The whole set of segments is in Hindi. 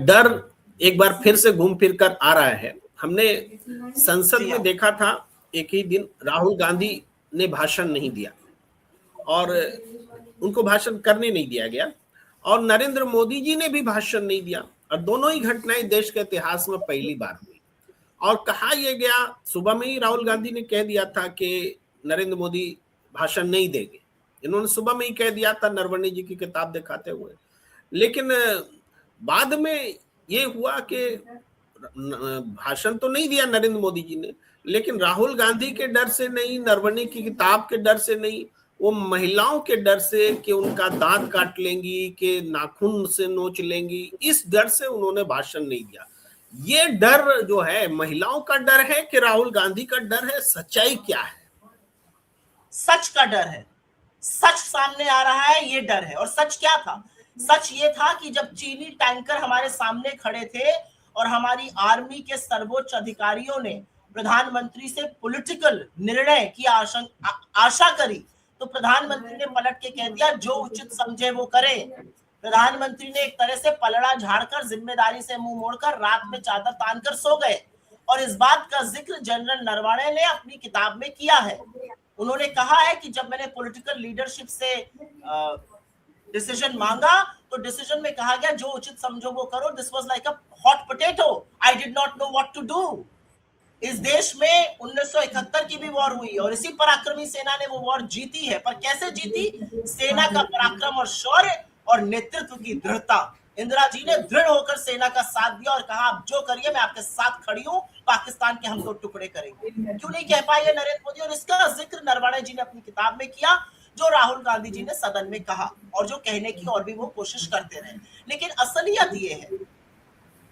डर एक बार फिर से घूम फिर कर आ रहा है। हमने संसद में देखा था, एक ही दिन राहुल गांधी ने भाषण नहीं दिया और उनको भाषण करने नहीं दिया गया, और नरेंद्र मोदी जी ने भी भाषण नहीं दिया, और दोनों ही घटनाएं देश के इतिहास में पहली बार हुई। और कहा यह गया, सुबह में ही राहुल गांधी ने कह दिया था कि नरेंद्र मोदी भाषण नहीं देंगे, इन्होंने सुबह में ही कह दिया था नरवणे जी की किताब दिखाते हुए। लेकिन बाद में ये हुआ कि भाषण तो नहीं दिया नरेंद्र मोदी जी ने, लेकिन राहुल गांधी के डर से नहीं, नरवणे की किताब के डर से नहीं, वो महिलाओं के डर से कि उनका दांत काट लेंगी, कि नाखून से नोच लेंगी, इस डर से उन्होंने भाषण नहीं दिया। ये डर जो है महिलाओं का डर है कि राहुल गांधी का डर है? सच्चाई क्या है? सच का डर है, सच सामने आ रहा है, ये डर है। और सच क्या था? सच ये था कि जब चीनी टैंकर हमारे सामने खड़े थे और हमारी आर्मी के सर्वोच्च अधिकारियों ने प्रधानमंत्री से पॉलिटिकल निर्णय की आशा करी, तो प्रधानमंत्री ने पलट के कह दिया जो उचित समझे वो करे। प्रधानमंत्री ने एक तरह से पलड़ा झाड़कर, जिम्मेदारी से मुंह मोड़कर, रात में चादर तानकर सो गए। और इस बात का जिक्र जनरल नरवणे ने अपनी किताब में किया है। उन्होंने कहा है कि जब मैंने पॉलिटिकल लीडरशिप से डिसीजन मांगा तो डिसीजन में कहा गया जो उचित समझो वो करो। This was like a hot potato, I did not know what to do. इस देश में 1971 की भी वॉर हुई और इसी पराक्रमी सेना ने वो वॉर जीती है। पर कैसे जीती? सेना का पराक्रम और शौर्य और नेतृत्व की दृढ़ता। इंदिरा जी ने दृढ़ होकर सेना का साथ दिया और कहा आप जो करिए, मैं आपके साथ खड़ी हूं, पाकिस्तान के हम दो टुकड़े करेंगे। क्यों नहीं कह पाए नरेंद्र मोदी? और इसका जिक्र नरवणे जी ने अपनी किताब में किया, जो राहुल गांधी जी ने सदन में कहा और जो कहने की और भी वो कोशिश करते रहे। लेकिन असलियत ये है,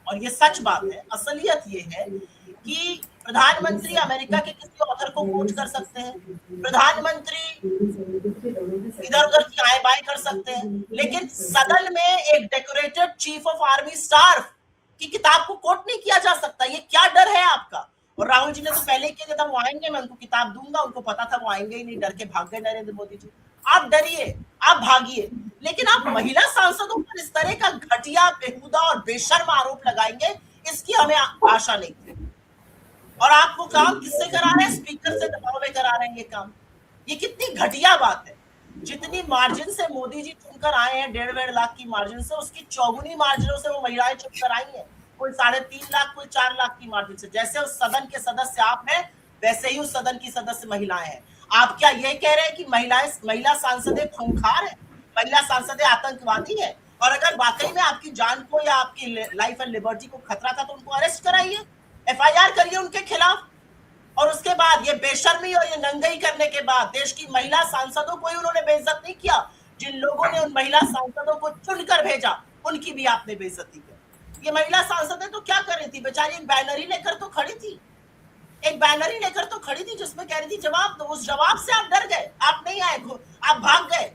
और ये सच बात है, असलियत ये है कि प्रधानमंत्री अमेरिका के किसी ऑथर को कोट कर सकते हैं, प्रधानमंत्री इधर उधर की आए बाएं कर सकते हैं, लेकिन सदन में एक decorated chief of army staff की किताब को कोट नहीं किया जा सकता। ये क्या डर है आपका? और राहुल जी ने तो पहले ही कहा था वो आएंगे, मैं उनको किताब दूंगा, उनको पता था वो आएंगे ही नहीं, डर के भाग गए नरेंद्र मोदी जी। आप डरिए, आप भागिए, लेकिन आप महिला सांसदों पर इस तरह का घटिया, बेहुदा और बेशर्म आरोप लगाएंगे, इसकी हमें आशा नहीं थी। और आप वो काम किससे करा रहे हैं? स्पीकर से दबाव में करा रहे हैं ये काम। ये कितनी घटिया बात है। जितनी मार्जिन से मोदी जी चुनकर आए हैं, 1.5 लाख की मार्जिन से, उसकी चौगुनी मार्जिनों से वो महिलाएं चुनकर आई हैं। कोई 3.5 लाख, कोई 4 लाख की मार्जिन से। जैसे उस सदन के सदस्य आप हैं, वैसे ही उस सदन की सदस्य महिलाएं हैं। आप क्या ये कह रहे हैं कि महिला सांसदें खूंखार है, महिला सांसदें आतंकवादी है? और अगर वाकई में आपकी जान को या आपकी लाइफ एंड लिबर्टी को खतरा था तो उनको अरेस्ट कराइए, FIR करिए उनके खिलाफ। और उसके बाद ये बेशर्मी और ये नंगई करने के बाद देश की महिला सांसदों को ही उन्होंने बेइज्जत नहीं किया। जिन लोगों ने उन महिला सांसदों को चुनकर भेजा, उनकी भी आपने बेइज्जती की। ये महिला सांसदें तो क्या कर रही थी बेचारी? एक बैनर ही लेकर तो खड़ी थी, एक बैनर ही लेकर तो खड़ी थी जिसमें कह रही थी जवाब दो। उस जवाब से आप डर गए, आप नहीं आए, आप भाग गए।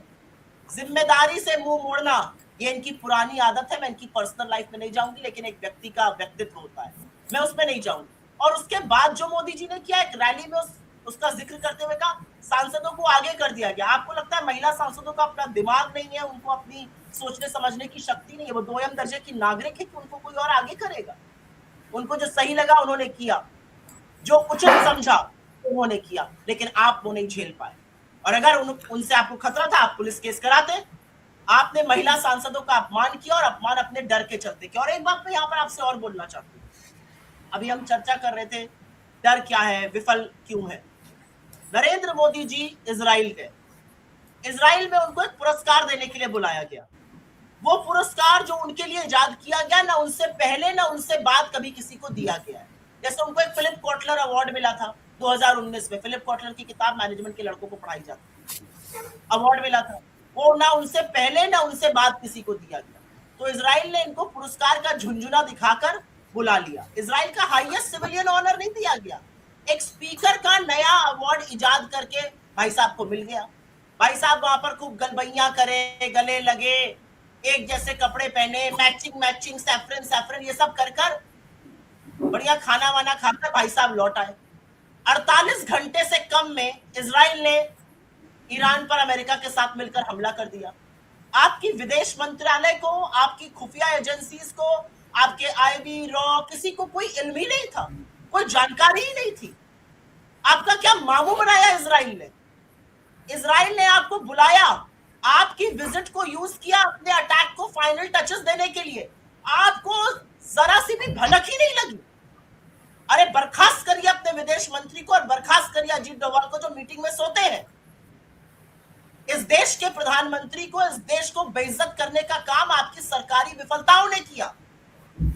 जिम्मेदारी से मुंह मोड़ना ये इनकी पुरानी आदत है। मैं इनकी पर्सनल लाइफ में नहीं जाऊंगी, लेकिन एक व्यक्ति का व्यक्तित्व होता है, मैं उसमें नहीं जाऊंगी। और उसके बाद जो मोदी जी ने किया, एक रैली में उसका जिक्र करते हुए कहा सांसदों को आगे कर दिया गया। आपको लगता है महिला सांसदों का अपना दिमाग नहीं है, उनको अपनी सोचने समझने की शक्ति नहीं है? वो 2M दर्जे की नागरिक है कि उनको कोई और आगे करेगा? उनको जो सही लगा उन्होंने किया, जो उचित समझा उन्होंने किया, लेकिन आप वो नहीं झेल पाए। और अगर उनसे आपको खतरा था, आप पुलिस केस कराते। आपने महिला सांसदों का अपमान किया, और अपमान अपने डर के चलते किया। और एक बात मैं यहाँ पर आपसे और बोलना चाहती हूँ। अभी हम चर्चा कर रहे थे डर क्या है, विफल क्यों है। नरेंद्र मोदी जी इजराइल गए, इजराइल में उनको एक पुरस्कार देने के लिए बुलाया गया। वो पुरस्कार जो उनके लिए इजाद किया गया, ना उनसे पहले ना उनसे बाद कभी किसी को दिया गया है। जैसे उनको एक फिलिप कॉटलर अवार्ड मिला था 2019 में, फिलिप कॉटलर की किताब मैनेजमेंट के लड़कों को पढ़ाई जाती, अवार्ड मिला था। वो ना उनसे पहले ना उनसे बाद किसी को दिया गया। तो इजराइल ने इनको पुरस्कार का झुंझुना दिखाकर बुला लिया। इजराइल का हाईएस्ट सिविलियन ऑनर नहीं दिया गया, एक स्पीकर का नया अवार्ड इजाद करके भाई साहब को मिल गया। भाई साहब वहां पर खूब गलबैया करे, गले लगे, एक जैसे कपड़े पहने, मैचिंग सैफरन ये सब कर बढ़िया खाना वाना खाकर भाई साहब लौट आए। 48 घंटे से कम में इजराइल ने ईरान पर अमेरिका के साथ मिलकर हमला कर दिया। आपकी विदेश मंत्रालय को, आपकी खुफिया एजेंसीज को आपके आईबी रॉ, किसी को कोई इल्म ही नहीं था, कोई जानकारी ही नहीं थी। आपका क्या मामू बनाया इजराइल ने? इजराइल ने आपको बुलाया, आपकी विजिट को यूज किया अपने अटैक को फाइनल टचेस देने के लिए। आपको जरा सी भी भनक ही नहीं लगी। अरे बर्खास्त करिए अपने विदेश मंत्री को और बर्खास्त करिए अजीत डोभाल को जो मीटिंग में सोते हैं। इस देश के प्रधानमंत्री को, इस देश को बेइज्जत करने का काम आपकी सरकारी विफलताओं ने किया।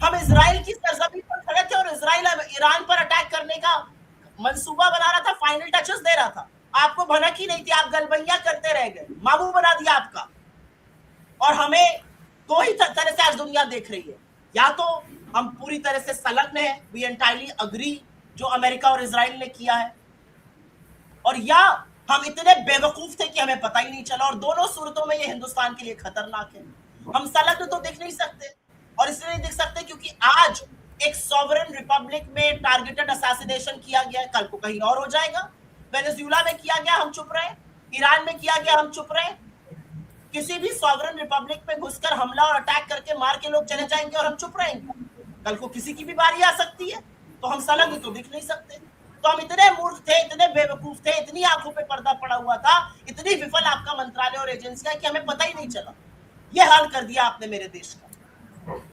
हम इजराइल की सरजमीन पर खड़े थे और इजराइल ईरान पर अटैक करने का मंसूबा बना रहा था, फाइनल टचेस दे रहा था। आपको भनक ही नहीं थी, आप गलबैया करते रह गए, मामू बना दिया आपका। और हमें दो ही तरह से आज दुनिया देख रही है, या तो हम पूरी तरह से संलग्न है, वी एंटायरली अग्री जो अमेरिका और इजराइल ने किया है, और या हम इतने बेवकूफ थे कि हमें पता ही नहीं चला। और दोनों सूरतों में ये हिंदुस्तान के लिए खतरनाक है। हम संलग्न तो दिख नहीं सकते, और इसलिए नहीं दिख सकते क्योंकि आज एक सॉवरेन रिपब्लिक में टारगेटेड असैसिनेशन किया गया है, कल को कहीं और हो जाएगा। वेनेजुएला में किया गया, हम चुप रहे। ईरान में किया गया, हम चुप रहे। किसी भी सॉवरेन रिपब्लिक में घुसकर हमला और अटैक करके मार के लोग चले जाएंगे और हम चुप रहेंगे। कल को किसी की भी बारी आ सकती है, तो हम संलग्न तो दिख नहीं सकते। तो हम इतने मूर्ख थे, इतने बेवकूफ थे, इतनी आंखों पे पर्दा पड़ा हुआ था, इतनी विफल आपका मंत्रालय और एजेंसियां कि हमें पता ही नहीं चला। ये हाल कर दिया आपने मेरे देश का।